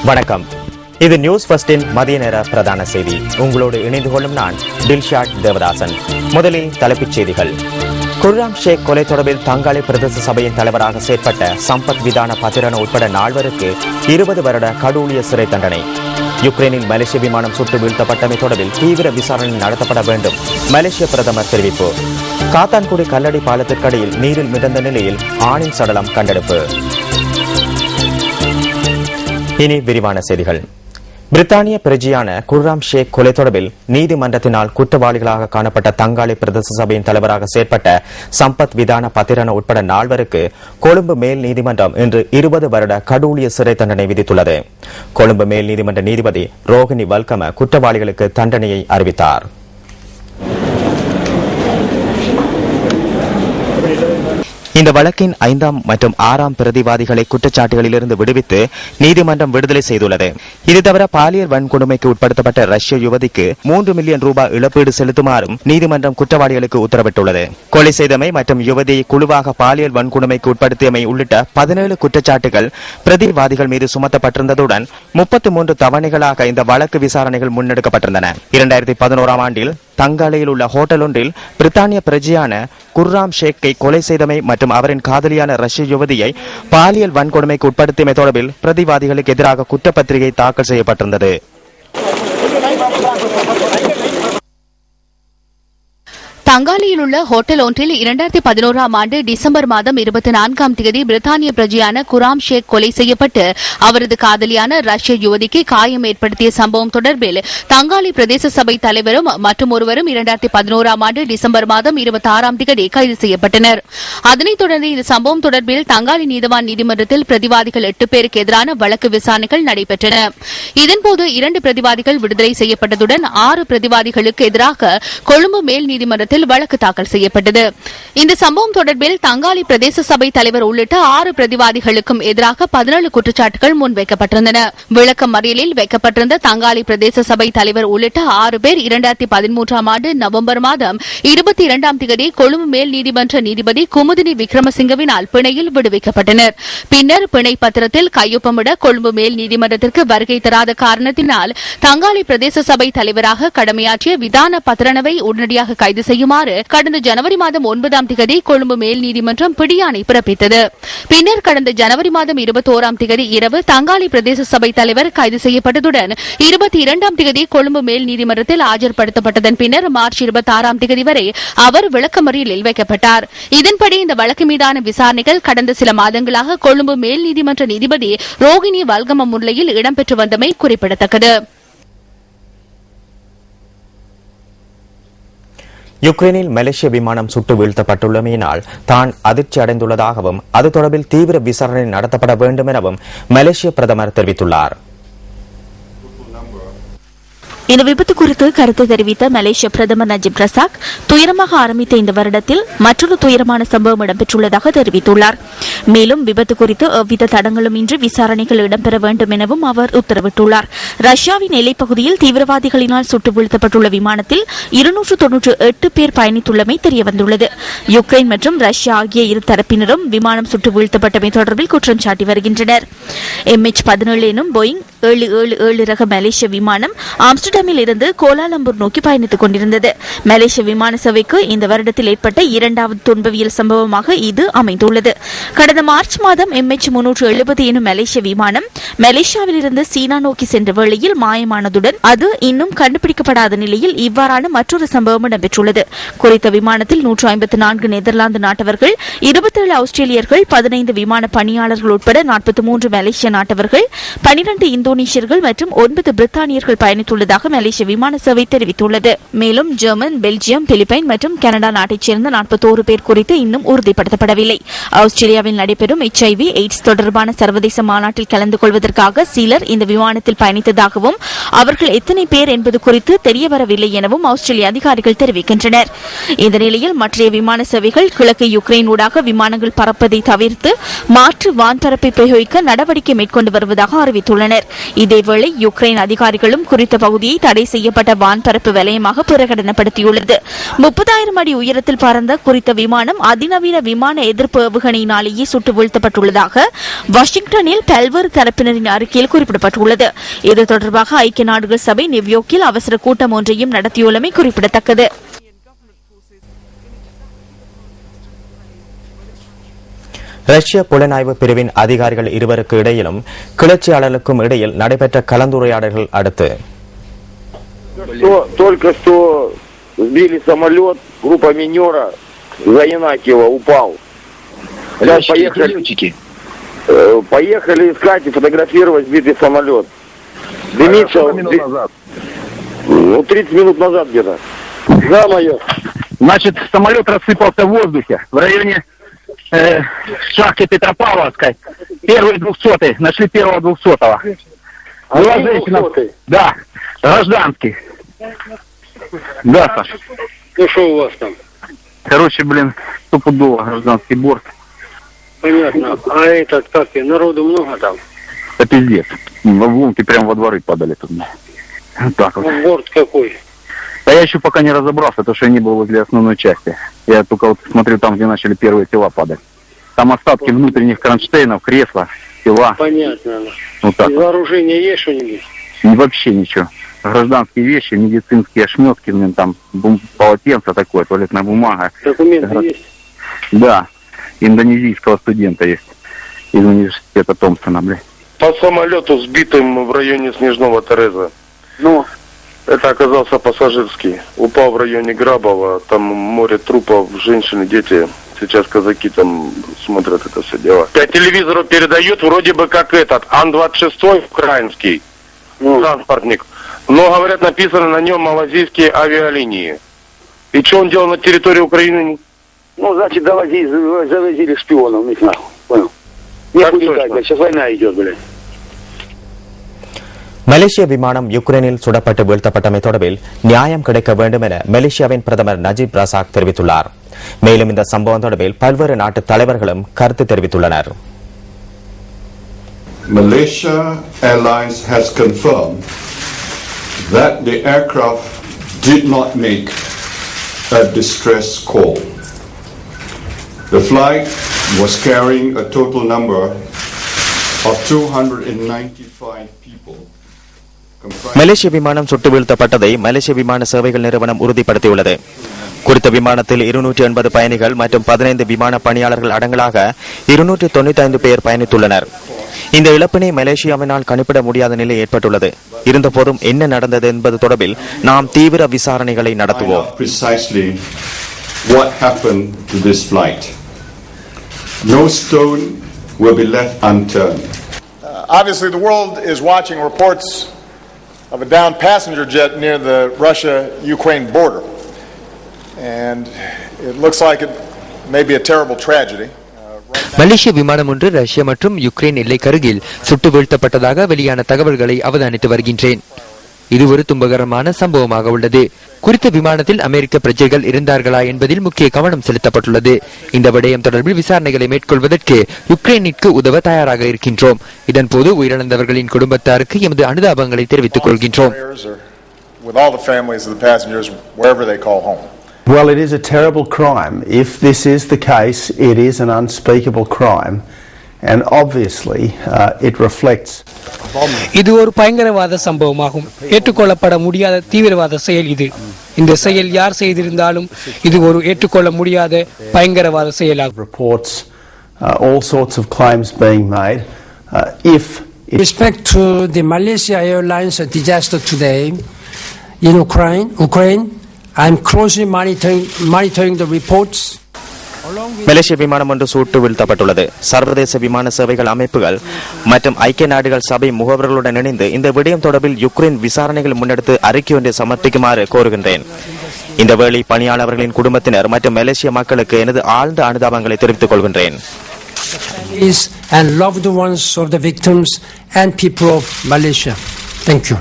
வணக்கம். இது நியூஸ் ஃபர்ஸ்டின் மதிய நேர பிரதான செய்தி. உங்களோடு இணைந்து கொள்ளும் நான் டில்ஷாட் தேவதாசன். முதலில் தலைப்புச் செய்திகள். குர்ராம் ஷேக் கொலை தொடர்பில் தங்காளி பிரதேச சபையின் தலைவராக செயற்பட்ட சம்பத் விதான பத்திரன உட்பட 4 பேருக்கு 20 வருட கடூழிய சிறை தண்டனை. யுக்ரைனில் மலேசிய விமானம் சுட்டு வீழ்த்தப்பட்டமை தொடர்பில் தீவிர விசாரணை நடத்தப்பட வேண்டும் மலேசிய பிரதமர் தெரிவிப்பு. காத்தான்குடி கல்லடி பாலத்திற்கடியில் நீரில் மிதந்த நிலையில் ஆணின் சடலம் கண்டெடுப்பு. இனி விரிவான செய்திகள். பிரித்தானிய பிரஜையான குர்ராம் ஷேக் கொலை தொடர்பில் நீதிமன்றத்தினால் குற்றவாளிகளாக காணப்பட்ட தங்காளி பிரதேச சபையின் தலைவராக செயற்பட்ட சம்பத் விதான பத்திரன உட்பட 4 பேருக்கு கொழும்பு மேல் நீதிமன்றம் இன்று 20 வருட கடூழிய சிறை தண்டனை விதித்துள்ளது. கொழும்பு மேல் நீதிமன்ற நீதிபதி ரோஹினி வல்கம குற்றவாளிகளுக்கு தண்டனையை அறிவித்தார். இந்த வழக்கின் 5ஆம் மற்றும் 6ஆம் பிரதிவாதிகளை குற்றச்சாட்டுகளிலிருந்து விடுவித்து நீதிமன்றம் விடுதலை செய்துள்ளது. இது தவிர பாலியல் வன்கொடுமைக்கு உட்படுத்தப்பட்ட ரஷ்ய யுவதிக்கு 3 மில்லியன் ரூபாய் இழப்பீடு செலுத்துமாறும் நீதிமன்றம் குற்றவாளிகளுக்கு உத்தரவிட்டுள்ளது. கொலை செய்தமை மற்றும் யுவதியை குழுவாக பாலியல் வன்கொடுமைக்கு உட்படுத்தியமை உள்ளிட்ட 17 குற்றச்சாட்டுகள் பிரதிவாதிகள் மீது சுமத்தப்பட்டிருந்ததுடன் 33 தவணைகளாக இந்த வழக்கு விசாரணைகள் முன்னெடுக்கப்பட்டிருந்தன. 2011ஆம் ஆண்டில் தங்காலையில் உள்ள ஹோட்டல் ஒன்றில் பிரித்தானிய பிரஜையான குர்ராம் ஷேக்கை கொலை செய்தமை மற்றும் அவரின் காதலியான ரஷ்ய யுவதியை பாலியல் வன்கொடுமைக்கு உட்படுத்தியமை தொடர்பில் பிரதிவாதிகளுக்கு எதிராக குற்றப்பத்திரிகை தாக்கல் செய்யப்பட்டிருந்தது. தங்காலியில் உள்ள ஹோட்டல் ஒன்றில் 2011ஆம் ஆண்டு டிசம்பர் மாதம் 24ஆம் தேதி பிரித்தானிய பிரஜையான குர்ராம் ஷேக் கொலை செய்யப்பட்டு அவரது காதலியான ரஷ்ய யுவதிக்கு காயம் ஏற்படுத்திய சம்பவம் தொடர்பில் தங்காலி பிரதேச சபை தலைவரும் மற்றும் ஒருவரும் 2011ஆம் ஆண்டு டிசம்பர் மாதம் 26ஆம் தேதி கைது செய்யப்பட்டனர். அதனைத் தொடர்ந்து இந்த சம்பவம் தொடர்பில் தங்காலி நீதவான் நீதிமன்றத்தில் பிரதிவாதிகள் 8 பேருக்கு எதிரான வழக்கு விசாரணைகள் நடைபெற்றன. இதன்போது 2 பிரதிவாதிகள் விடுதலை செய்யப்பட்டதுடன் 6 பிரதிவாதிகளுக்கு எதிராக கொழும்பு மேல் நீதிமன்றத்தில் வழக்கு தாக்கல் செய்யப்பட்டது. இந்த சம்பவம் தொடர்பில் தங்காலி பிரதேச சபை தலைவர் உள்ளிட்ட 6 பிரதிவாதிகளுக்கும் எதிராக 17 குற்றச்சாட்டுகள் முன்வைக்கப்பட்டிருந்தன. விளக்க மறியலில் வைக்கப்பட்டிருந்த தங்காலி பிரதேச சபை தலைவர் உள்ளிட்ட 6 பேர் 2013ஆம் ஆண்டு நவம்பர் மாதம் 22ஆம் தேதி கொழும்பு மேல் நீதிமன்ற நீதிபதி குமுதினி விக்ரமசிங்கவினால் பிணையில் விடுவிக்கப்பட்டனர். பின்னர் பிணை பத்திரத்தில் கையொப்பமிட கொழும்பு மேல் நீதிமன்றத்திற்கு வருகை தராத காரணத்தினால் தங்காலி பிரதேச சபை தலைவராக கடமையாற்றிய விதான பத்திரனவை உடனடியாக கைது செய்யுமாறு கடந்த ஜனவரி மாதம் 9ஆம் தேதி கொழும்பு மேல் நீதிமன்றம் பிடியாணை பிறப்பித்தது. பின்னர் கடந்த ஜனவரி மாதம் 21ஆம் தேதி இரவு தங்காலி பிரதேச சபை தலைவர் கைது செய்யப்பட்டதுடன் 22ஆம் தேதி கொழும்பு மேல் நீதிமன்றத்தில் ஆஜர்படுத்தப்பட்டதன் பின்னர் மார்ச் 26ஆம் தேதி வரை அவர் விளக்கமறியலில் வைக்கப்பட்டார். இதன்படி இந்த வழக்கு மீதான விசாரணைகள் கடந்த சில மாதங்களாக கொழும்பு மேல் நீதிமன்ற நீதிபதி ரோஹினி வல்கம முன்னிலையில் இடம்பெற்று வந்தமை குறிப்பிடத்தக்கது. யுக்ரைனில் மலேசிய விமானம் சுட்டு வீழ்த்தப்பட்டுள்ளமையினால் தான் அதிர்ச்சி அடைந்துள்ளதாகவும் அது தொடர்பில் தீவிர விசாரணை நடத்தப்பட வேண்டும் எனவும் மலேசிய பிரதமர் தெரிவித்துள்ளார். இந்த விபத்து குறித்து கருத்து தெரிவித்த மலேசிய பிரதமர் நஜீப் ரசாக் துயரமாக ஆரம்பித்த இந்த வருடத்தில் மற்றொரு துயரமான சம்பவம் இடம்பெற்றுள்ளதாக தெரிவித்துள்ளார். மேலும் விபத்து குறித்து எவ்வித தடங்களும் இன்றி விசாரணைகள் இடம்பெற வேண்டும் எனவும் அவர் உத்தரவிட்டுள்ளார். ரஷ்யாவின் எல்லைப்பகுதியில் தீவிரவாதிகளினால் சுட்டு வீழ்த்தப்பட்டுள்ள விமானத்தில் 298 பேர் பயணித்துள்ளமை தெரியவந்துள்ளது. யுக்ரைன் மற்றும் ரஷ்யா ஆகிய இரு தரப்பினரும் விமானம் சுட்டு வீழ்த்தப்பட்டமை தொடர்பில் குற்றம் சாட்டி வருகின்றனர். MH17 எனும் போயிங் 777 ரக மலேசிய விமானம் ஆம்ஸ்டர்டாமில் இருந்து கோலாலம்பூர் நோக்கி பயணித்துக் கொண்டிருந்தது. மலேசிய விமான சேவைக்கு இந்த வருடத்தில் ஏற்பட்ட 2வது துன்பவியல் சம்பவமாக இது அமைந்துள்ளது. கடந்த மார்ச் மாதம் MH370 எனும் மலேசிய விமானம் மலேசியாவில் இருந்து சீனா நோக்கி சென்ற வேளையில் மாயமானதுடன் அது இன்னும் கண்டுபிடிக்கப்படாத நிலையில் இவ்வாறான மற்றொரு சம்பவம் இடம்பெற்றுள்ளது. குறித்த விமானத்தில் 154 நெதர்லாந்து நாட்டவர்கள், 27 ஆஸ்திரேலியர்கள், 15 விமான பணியாளர்கள் உட்பட 43 மலேசிய நாட்டவர்கள், 12 இந்தோனேஷியர்கள் மற்றும் 9 பிரித்தானியர்கள் பயணித்துள்ளதாக மலேசிய விமான சேவை தெரிவித்துள்ளது. மேலும் ஜெர்மன், பெல்ஜியம், பிலிப்பைன் மற்றும் கனடா நாட்டைச் சேர்ந்த 41 பேர் குறித்து இன்னும் உறுதிப்படுத்தப்படவில்லை. ஆஸ்திரேலியாவில் நடைபெறும் HIV AIDS தொடர்பான சர்வதேச மாநாட்டில் கலந்து கொள்வதற்காக சிலர் இந்த விமானத்தில் பயணித்ததாகவும் அவர்கள் எத்தனை பேர் என்பது குறித்து தெரியவரவில்லை எனவும் ஆஸ்திரேலிய அதிகாரிகள் தெரிவிக்கின்றனர். இந்த நிலையில் மற்ற விமான சேவைகள் கிழக்கு யுக்ரைன் ஊடாக விமானங்கள் பறப்பதை தவிர்த்து மாற்று வான்பரப்பை பிரயோகிக்க நடவடிக்கை மேற்கொண்டு வருவதாக அறிவித்துள்ளனர். இதேவேளை யுக்ரைன் அதிகாரிகளும் குறித்த பகுதியை தடை செய்யப்பட்ட வான்பரப்பு வலயமாக பிரகடனப்படுத்தியுள்ளது. 30,000 அடி உயரத்தில் பறந்த குறித்த விமானம் அதிநவீன விமான எதிர்ப்பு ஏவுகணையினாலேயே சுட்டு வீழ்த்தப்பட்டுள்ளதாக வாஷிங்டனில் பல்வேறு தரப்பினரின் அறிக்கையில் குறிப்பிடப்பட்டுள்ளது. இது தொடர்பாக ஐக்கிய நாடுகள் சபை நியூயார்க்கில் அவசர கூட்டம் ஒன்றையும் நடத்தியுள்ளமை குறிப்பிடத்தக்கது. ரஷ்ய புலனாய்வு பிரிவின் அதிகாரிகள் இருவருக்கு இடையிலும் கிளர்ச்சியாளர்களுக்கும் இடையில் நடைபெற்ற கலந்துரையாடல்கள் அடுத்து Только что сбили самолет, группа минера Заинакиева упал. Поехали искать и фотографировать сбитый самолет. Дымится... 30 минут назад где-то. Да, майор. Значит, самолет рассыпался в воздухе в районе шахты Петропавловской. Первый 200-й. Нашли первого 200-го. Была женщина. Да, гражданский. Да, Саша. Ну что у вас там? Короче, стопудово гражданский борт. Понятно. А этот, как и, народу много там? Это пиздец. В обломки прямо во дворы падали тут. Вот так вот. Борт какой? Да я еще пока не разобрался, потому что я не был возле основной части. Я только вот смотрю там, где начали первые тела падать. Там остатки внутренних кронштейнов, кресла, тела. Понятно. Вот так. Из вооружения есть что-нибудь? И вообще ничего. Гражданские вещи, медицинские ошметки, там полотенце такое, туалетная бумага. Документы есть? Да. Индонезийского студента есть. Из университета Томпсона, По самолету, сбитым в районе Снежного Тереза. Ну? Это оказался пассажирский. Упал в районе Грабова. Там море трупов, женщины, дети. Сейчас казаки там смотрят это все дело. По телевизору передают вроде бы как этот Ан-26 украинский транспортник. Но, говорят, написано на нем малазийские авиалинии. И что он делал на территории Украины? Ну, значит, завозили шпионов, не знаю. Понял. Не будет так, сейчас война идет, блядь. மலேசிய விமானம் யுக்ரைனில் சுடப்பட்டு வீழ்த்தப்பட்டமை தொடர்பில் நியாயம் கிடைக்க வேண்டும் என மலேசியாவின் பிரதமர் நஜீப் ரசாக் தெரிவித்துள்ளார். மேலும் இந்த சம்பவம் தொடர்பில் பல்வேறு நாட்டு தலைவர்களும் கருத்து தெரிவித்துள்ளனர். Malaysia Airlines has confirmed that the aircraft did not make a distress call. The flight was carrying a total number of 295 people. மலேசிய விமானம் சுட்டு வீழ்த்தப்பட்டதை மலேசிய விமான சேவைகள் நிறுவனம் உறுதிப்படுத்தியுள்ளது. குறித்த விமானத்தில் 280 பயணிகள் மற்றும் 15 விமான பணியாளர்கள் அடங்கலாக 295 பேர் பயணித்துள்ளனர். இந்த இழப்பினை மலேசியாவினால் கணிப்பிட முடியாத நிலை ஏற்பட்டுள்ளது. இருந்தபோதும் என்ன நடந்தது என்பது தொடர்பில் நாம் தீவிர விசாரணைகளை நடத்துவோம். What happened to this flight? No stone will be left unturned. Obviously, the world is watching reports of a downed passenger jet near the Russia-Ukraine border, and it looks like it may be a terrible tragedy. மலேசிய விமானம் ஒன்று Russia மற்றும் Ukraine எல்லைக்கருகில் சுட்டு வீழ்த்தப்பட்டதாக வெளியான தகவல்களை அவதானித்து வருகின்றேன். இது ஒரு துன்பகரமான சம்பவமாக உள்ளது. குறித்த விமானத்தில் அமெரிக்க பிரஜைகள் இருந்தார்களா என்பதில் முக்கிய கவனம் செலுத்தப்பட்டுள்ளது. இந்த விடயம் தொடர்பில் விசாரணைகளை மேற்கொள்வதற்கு யுக்ரைனிற்கு உதவ தயாராக இருக்கின்றோம். இதன்போது உயிரிழந்தவர்களின் குடும்பத்தாருக்கு எமது அனுதாபங்களை தெரிவித்துக் கொள்கின்றோம். Well, it is a terrible crime. If this is the case, it is an unspeakable crime. And obviously, it reflects. இது ஒரு பயங்கரவாத சம்பவமாகும். ஏற்றுக்கொள்ளப்பட முடியாத தீவிரவாத செயல் இது. இந்த செயல் யார் செய்திருந்தாலும் இது ஒரு ஏற்றுக்கொள்ள முடியாத பயங்கரவாத செயலாகும். Reports all sorts of claims being made. If respect to the Malaysia Airlines disaster today in Ukraine, I am closely monitoring the reports. மலேசிய விமானம் ஒன்று சுட்டு வீழ்த்தப்பட்டுள்ளது. சர்வதேச விமான சேவைகள் அமைப்புகள் மற்றும் ஐக்கிய நாடுகள் சபை முகவர்களுடன் இணைந்து இந்த விடயம் தொடர்பில் யுக்ரைன் விசாரணைகள் முன்னெடுத்து அறிக்கை ஒன்றை சமர்ப்பிக்குமாறு கோருகின்றேன். இந்த வேளை பணியாளர்களின் குடும்பத்தினர் மற்றும் மலேசிய மக்களுக்கு எனது ஆழ்ந்த அனுதாபங்களை தெரிவித்துக் கொள்கின்றேன். And loved ones of the victims and people of Malaysia. Thank you.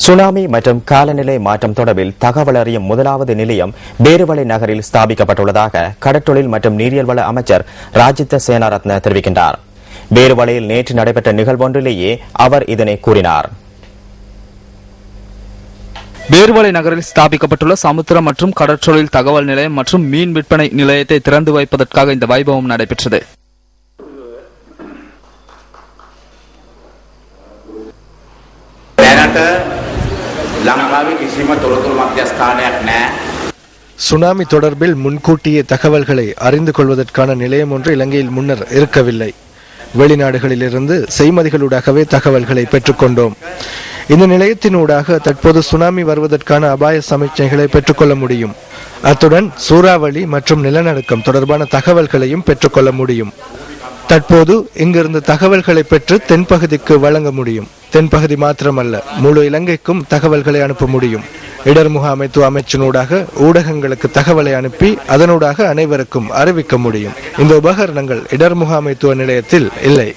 Tsunami மற்றும் காலநிலை மாற்றம் தொடர்பில் தகவல் அறியும் முதலாவது நிலையம் பேருவளை நகரில் ஸ்தாபிக்கப்பட்டுள்ளதாக கடற்றொழில் மற்றும் நீரியல் வள அமைச்சர் ராஜித்த சேனாரத்ன தெரிவிக்கின்றார். பேருவளையில் நேற்று நடைபெற்ற நிகழ்வொன்றிலேயே அவர் இதனை கூறினார். பேருவளை நகரில் ஸ்தாபிக்கப்பட்டுள்ள சமுத்திர மற்றும் கடற்றொழில் தகவல் நிலையம் மற்றும் மீன் விற்பனை நிலையத்தை திறந்து வைப்பதற்காக இந்த வைபவம் நடைபெற்றது. சுனாமி தொடர்பில் முன்கூட்டியே தகவல்களை அறிந்து கொள்வதற்கான நிலையம் ஒன்று இலங்கையில் முன்னர் இருக்கவில்லை. வெளிநாடுகளிலிருந்து செய்மதிகளூடாகவே தகவல்களை பெற்றுக்கொண்டோம். இந்த நிலையத்தினூடாக தற்போது சுனாமி வருவதற்கான அபாய சமிக்ஞைகளை பெற்றுக்கொள்ள முடியும். அத்துடன் சூறாவளி மற்றும் நிலநடுக்கம் தொடர்பான தகவல்களையும் பெற்றுக்கொள்ள முடியும். தற்போது இங்கிருந்து தகவல்களை பெற்று தென்பகுதிக்கு வழங்க முடியும். தென்பகுதி மாத்திரமல்ல, முழு இலங்கைக்கும் தகவல்களை அனுப்ப முடியும். இடர் முகாமைத்துவ அமைச்சினூடாக ஊடகங்களுக்கு தகவலை அனுப்பி அதனூடாக அனைவருக்கும் அறிவிக்க முடியும். இந்த உபகரணங்கள் இடர் முகாமைத்துவ நிலையத்தில் இல்லை.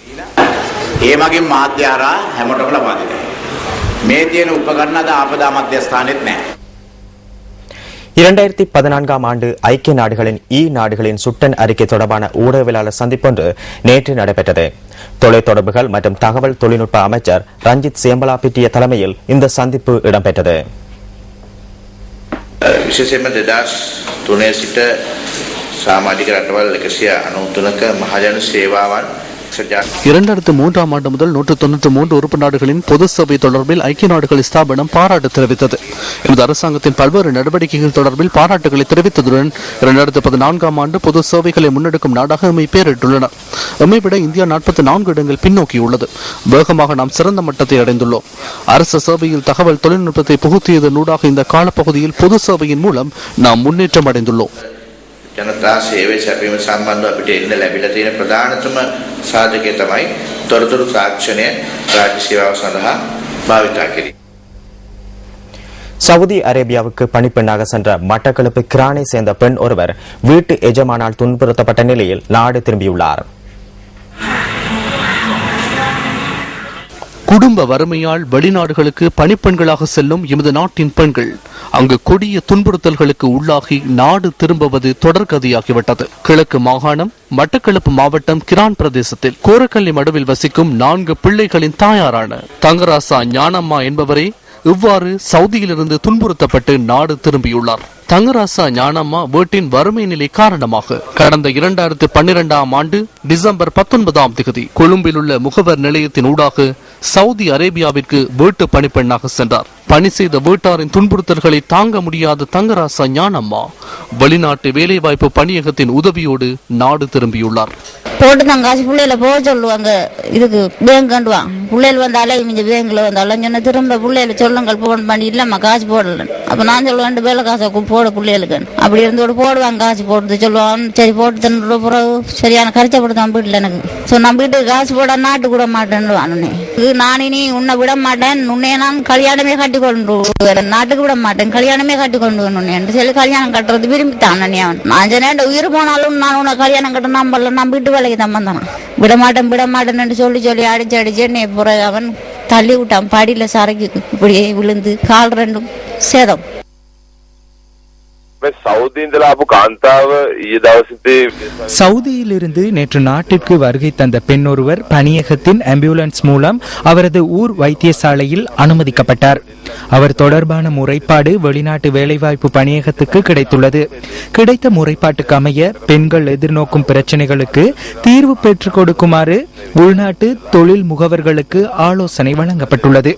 2014ஆம் ஆண்டு ஐக்கிய நாடுகளின் நாடுகளின் சுட்டன் அறிக்கை தொடர்பான ஊடகவியலாளர் சந்திப்பொன்று நேற்று நடைபெற்றது. தொலைத்தொடர்புகள் மற்றும் தகவல் தொழில்நுட்ப அமைச்சர் ரஞ்சித் சேம்பலாபிட்டிய தலைமையில் இந்த சந்திப்பு இடம்பெற்றது. විශේෂයෙන්ම 2003 සිට සමාජික රටවල් 193ක මහජන සේවාවන් 2003ஆம் ஆண்டு முதல் 193 உறுப்பு நாடுகளின் பொது சபை தொடர்பில் ஐக்கிய நாடுகள் ஸ்தாபனம் பாராட்டு தெரிவித்தது. எமது அரசாங்கத்தின் பல்வேறு நடவடிக்கைகள் தொடர்பில் பாராட்டுகளை தெரிவித்ததுடன் 2014ஆம் ஆண்டு பொது சேவைகளை முன்னெடுக்கும் நாடாக எம்மை பெயரிட்டுள்ளனர். எம்மை விட இந்தியா 44 இடங்கள் பின்னோக்கியுள்ளது. வேகமாக நாம் சிறந்த மட்டத்தை அடைந்துள்ளோம். அரசு சேவையில் தகவல் தொழில்நுட்பத்தை புகுத்தியதனூடாக இந்த காலப்பகுதியில் பொது சேவையின் மூலம் நாம் முன்னேற்றம் அடைந்துள்ளோம். ජනතා සේවය සැපීම සම්බන්ධව අපිට එන්න ලැබිලා තියෙන ප්‍රධානතම සාධකය තමයි තොරතුරු තාක්ෂණය රාජ්‍ය සේවාව සඳහා භාවිතා කිරීම. சவுதி அரேபியாவுக்கு பணிப்பெண்ணாக சென்ற மட்டக்களப்பு கிரானை சேர்ந்த பெண் ஒருவர் வீட்டு எஜமானால் துன்புறுத்தப்பட்ட நிலையில் நாடு திரும்பியுள்ளார். குடும்ப வறுமையால் வெளிநாடுகளுக்கு பணிப்பெண்களாக செல்லும் எமது நாட்டின் பெண்கள் அங்கு கொடிய துன்புறுத்தல்களுக்கு உள்ளாகி நாடு திரும்புவது தொடர்கதையாகிவிட்டது. கிழக்கு மாகாணம் மட்டக்களப்பு மாவட்டம் கிரான் பிரதேசத்தில் கோரக்கல்லி மடுவில் வசிக்கும் 4 பிள்ளைகளின் தாயாரான தங்கராசா ஞானம்மா என்பவரே இவ்வாறு சவுதியிலிருந்து துன்புறுத்தப்பட்டு நாடு திரும்பியுள்ளார். தங்கராசா ஞானம்மா வீட்டின் வறுமை நிலை காரணமாக கடந்த 2012ஆம் ஆண்டு டிசம்பர் 19ஆம் தேதி கொழும்பில் உள்ள முகவர் நிலையத்தின் ஊடாக சவுதி அரேபியாவிற்கு வீட்டு பணிப்பெண்ணாக சென்றார். பணி செய்த வீட்டாரின் துன்புறுத்தல்களை தாங்க முடியாத தங்கராசா ஞானம்மா வெளிநாட்டு வேலைவாய்ப்பு பணியகத்தின் உதவியோடு நாடு திரும்பியுள்ளார். போட்டு தான் காசு பிள்ளையில போக சொல்லுவாங்க. இதுக்கு பேங்க் கண்டுவான் பிள்ளைகள் வந்தாலே இவங்க பேங்க்ல வந்தாலும் சொன்ன திரும்ப பிள்ளைகளை சொல்லுங்கள் போன் பண்ணி இல்லம்மா காசு போடல. அப்ப நான் சொல்லுவேன் வேலை காசை போட பிள்ளைகளுக்கு அப்படி இருந்து போடுவாங்க காசு போட்டு சொல்லுவான். சரி போட்டு தன்னு பிறகு சரியான கரிச்சப்படுத்தான் வீட்டுல எனக்கு சொன்ன வீட்டுக்கு காசு போட நாட்டு கூட மாட்டேன்னு நான் இனி உன்னை விட மாட்டேன். உன்னைய நான் கல்யாணமே கட்டி கொண்டு நாட்டுக்கு விட மாட்டேன். கல்யாணமே கட்டி கொண்டு வரணும் சொல்லி கல்யாணம் கட்டுறது விரும்பித்தான். நான் சொன்னேன் உயிர் போனாலும் நான் உன்னை கல்யாணம் கட்ட நம்பல. நான் வீட்டு வேலைக்கு தான் வந்தான். விட மாட்டேன்னு சொல்லி அடிச்சு என்னை பிறகு அவன் தள்ளி விட்டான். படியில சரக்கு இப்படியே விழுந்து கால் 2 சேதம். சவுதியிலிருந்து நேற்று நாட்டிற்கு வருகை தந்த பெண் ஒருவர் பணியகத்தின் ஆம்புலன்ஸ் மூலம் அவரது ஊர் வைத்தியசாலையில் அனுமதிக்கப்பட்டார். அவர் தொடர்பான முறைப்பாடு வெளிநாட்டு வேலைவாய்ப்பு பணியகத்துக்கு கிடைத்துள்ளது. கிடைத்த முறைப்பாட்டுக்கு அமைய பெண்கள் எதிர்நோக்கும் பிரச்சனைகளுக்கு தீர்வு பெற்றுக் கொடுக்குமாறு உள்நாட்டு தொழில் முகவர்களுக்கு ஆலோசனை வழங்கப்பட்டுள்ளது.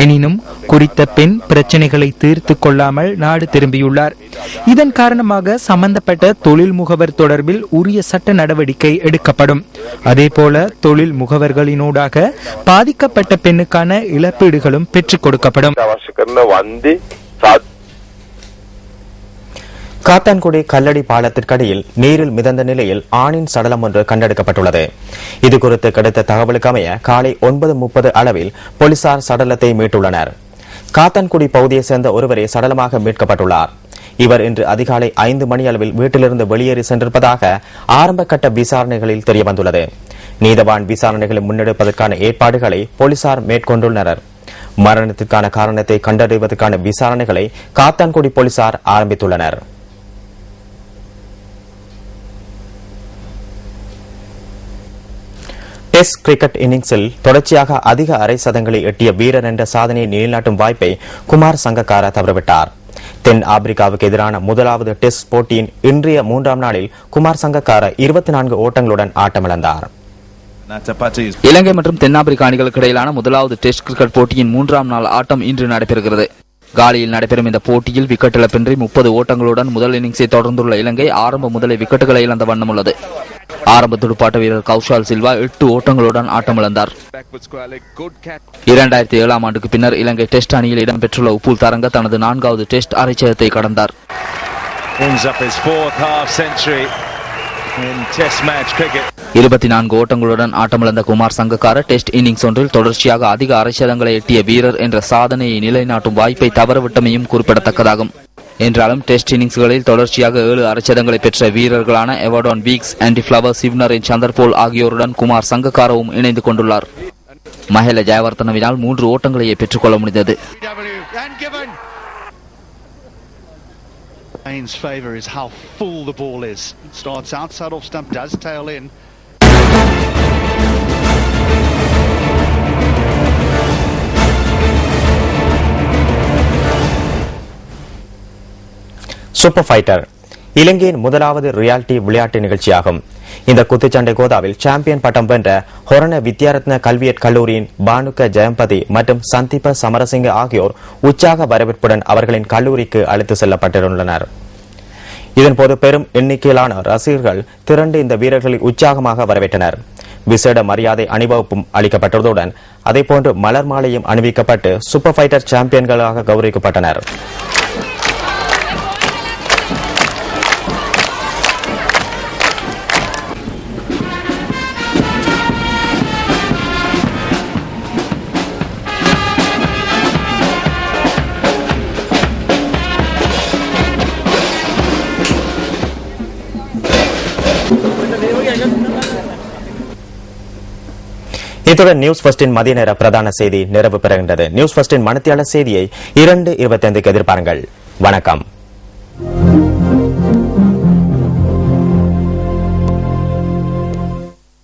எனினும் குறித்த பெண் பிரச்சனைகளை தீர்த்து கொள்ளாமல் நாடு திரும்பியுள்ளார். இதன் காரணமாக சம்பந்தப்பட்ட தொழில் முகவர் தொடர்பில் உரிய சட்ட நடவடிக்கை எடுக்கப்படும். அதேபோல தொழில் முகவர்களினூடாக பாதிக்கப்பட்ட பெண்ணுக்கான இழப்பீடுகளும் பெற்றுக் கொடுக்கப்படும். காத்தான்குடி கல்லடி பாலத்திற்கடியில் நீரில் மிதந்த நிலையில் ஆணின் சடலம் ஒன்று கண்டெடுக்கப்பட்டுள்ளது. இதுகுறித்து கிடைத்த தகவலுக்கு அமைய காலை 9:30 அளவில் போலீசார் சடலத்தை மீட்டுள்ளனர். காத்தான்குடி பகுதியை சேர்ந்த ஒருவரே சடலமாக மீட்கப்பட்டுள்ளார். இவர் இன்று அதிகாலை 5 மணி அளவில் வீட்டிலிருந்து வெளியேறி சென்றிருப்பதாக ஆரம்ப கட்ட விசாரணைகளில் தெரியவந்துள்ளது. நீதவான் விசாரணைகளை முன்னெடுப்பதற்கான ஏற்பாடுகளை போலீசார் மேற்கொண்டுள்ளனர். மரணத்திற்கான காரணத்தை கண்டறிவதற்கான விசாரணைகளை காத்தான்குடி போலீசார் ஆரம்பித்துள்ளனர். டெஸ்ட் கிரிக்கெட் இன்னிங்ஸில் தொடர்ச்சியாக அதிக அரை சதங்களை எட்டிய வீரர் என்ற சாதனையை நிலைநாட்டும் வாய்ப்பை குமார் சங்கக்காரா தவறவிட்டார். தென் ஆப்பிரிக்காவுக்கு எதிரான முதலாவது டெஸ்ட் போட்டியின் இன்றைய 3ஆம் நாளில் குமார் சங்கக்காரா 24 ஓட்டங்களுடன் ஆட்டமிழந்தார். இலங்கை மற்றும் தென்னாப்பிரிக்க அணிகளுக்கு இடையிலான முதலாவது டெஸ்ட் கிரிக்கெட் போட்டியின் 3ஆம் நாள் ஆட்டம் இன்று நடைபெறுகிறது. காலியில் நடைபெறும் இந்த போட்டியில் விக்கெட் இழப்பின்றி 30 ஓட்டங்களுடன் முதல் இன்னிங்ஸை தொடர்ந்துள்ள இலங்கை ஆரம்ப முதலை விக்கெட்டுகளை இழந்த வண்ணம் உள்ளது. ஆரம்ப துடுப்பாட்ட வீரர் கௌஷால் சில்வா 8 ஓட்டங்களுடன் ஆட்டமிழந்தார். 2007ஆம் ஆண்டுக்கு பின்னர் இலங்கை டெஸ்ட் அணியில் இடம்பெற்றுள்ள உப்புல் தரங்க தனது 4வது டெஸ்ட் அரைச்சதத்தை கடந்தார். 24 ஓட்டங்களுடன் ஆட்டமிழந்த குமார் சங்கக்கார டெஸ்ட் இன்னிங்ஸ் ஒன்றில் தொடர்ச்சியாக அதிக அரைச்சதங்களை எட்டிய வீரர் என்ற சாதனையை நிலைநாட்டும் வாய்ப்பை தவறவிட்டமையும் குறிப்பிடத்தக்கதாகும். என்றாலும் டெஸ்ட் இன்னிங்ஸ்களில் தொடர்ச்சியாக 7 அரைச்சதங்களை பெற்ற வீரர்களான எவர்டான் வீக்ஸ், ஆண்டி ஃபிளவர், சிவ்னரின் சந்தர்போல் ஆகியோருடன் குமார் சங்கக்காரவும் இணைந்து கொண்டுள்ளார். மஹேல ஜெயவர்தனவினால் 3 ஓட்டங்களையே பெற்றுக்கொள்ள முடிந்தது. Main's favour is how full the ball is. Starts outside off stump, does tail in. Super fighter இலங்கையின் முதலாவது ரியாலிட்டி விளையாட்டு நிகழ்ச்சியாகும். இந்த குத்துச்சண்டை கோதாவில் சாம்பியன் பட்டம் வென்ற ஹொரண வித்யாரத்ன கல்வியற் கல்லூரியின் பானுக்க ஜெயம்பதி மற்றும் சந்தீப சமரசிங்க ஆகியோர் உற்சாக வரவேற்புடன் அவர்களின் கல்லூரிக்கு அழைத்து செல்லப்பட்டுள்ளனர். இதன்போது பெரும் எண்ணிக்கையிலான ரசிகர்கள் திரண்டு இந்த வீரர்களை உற்சாகமாக வரவேற்றனர். விசேட மரியாதை அணிவகுப்பும் அளிக்கப்பட்டதுடன் அதேபோன்று மலர் மாலையும் அணிவிக்கப்பட்டு சூப்பர் ஃபைட்டர் சாம்பியன்களாக கௌரவிக்கப்பட்டனர். இத்துடன் நியூஸ் ஃபர்ஸ்டின் மதிய நேர பிரதான செய்தி நிறைவு பெறுகின்றது. நியூஸ் ஃபர்ஸ்டின் மணித்தியாளர் செய்தியை 2:25 எதிர்பாருங்கள். வணக்கம்.